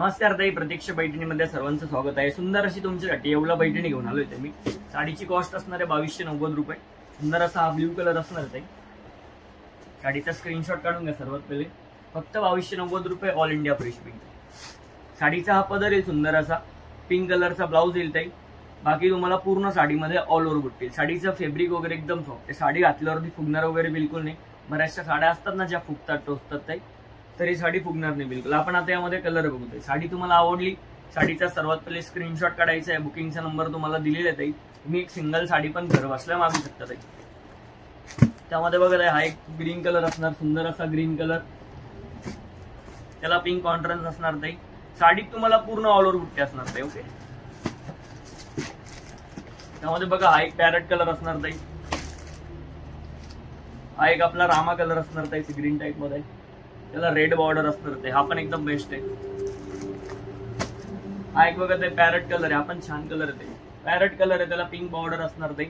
नमस्कार ताई, प्रतीक्षा पैठणीमध्ये सर्वांचं स्वागत आहे। सुंदर अशी तुमच्यासाठी येवला पैठणी घेऊन आलोय ते मी। साडीची कॉस्ट असणार आहे 2290 रुपये। सुंदर असा हा ब्ल्यू कलर असणार आहे ताई। साडीचा स्क्रीनशॉट काढून घ्या सर्वात पहिले। फक्त 2290 रुपये, ऑल इंडिया फ्री शिपिंग। साडीचा हा पदर येईल सुंदर असा, पिंक कलरचा ब्लाउज येईल ताई। बाकी तुम्हाला पूर्ण साडीमध्ये ऑल ओव्हर बुट्टी। साडीचं फॅब्रिक वगैरे एकदम सॉफ्ट आहे। साडी घातल्यावरती फुगणार वगैरे बिलकुल नाही। बऱ्याचशा साड्या असतात ना ज्या फुगतात टोचतात ताई, तरी साडी फुगणार नाही बिलकुल। आपण आता यामध्ये कलर बघतोय। साडी तुम्हाला आवडली, साडीचा सर्वात पहिले स्क्रीनशॉट काढायचा आहे। बुकिंगचा नंबर तुम्हाला दिलेला आहे ताई। तुम्ही एक सिंगल साडी पण घर बसल्या मागू शकता ताई। त्यामध्ये बघा हा एक ग्रीन कलर असणार, सुंदर असा ग्रीन कलर, त्याला पिंक कॉन्ट्रास्ट असणार ताई। साडीत तुम्हाला पूर्ण ऑल ओव्हर बुट्टी असणार ताई। ओके, त्यामध्ये बघा हा एक पॅरेट कलर असणार ताई। हा एक आपला रामा कलर असणार ताई, ग्रीन टाइप मध्ये। त्याला रेड बॉर्डर असणार ते, हा पण एकदम बेस्ट आहे। हा एक बघा ते पॅरेट कलर आहे, हा पण छान कलर आहे। पॅरेट कलर आहे, त्याला पिंक बॉर्डर असणार ते।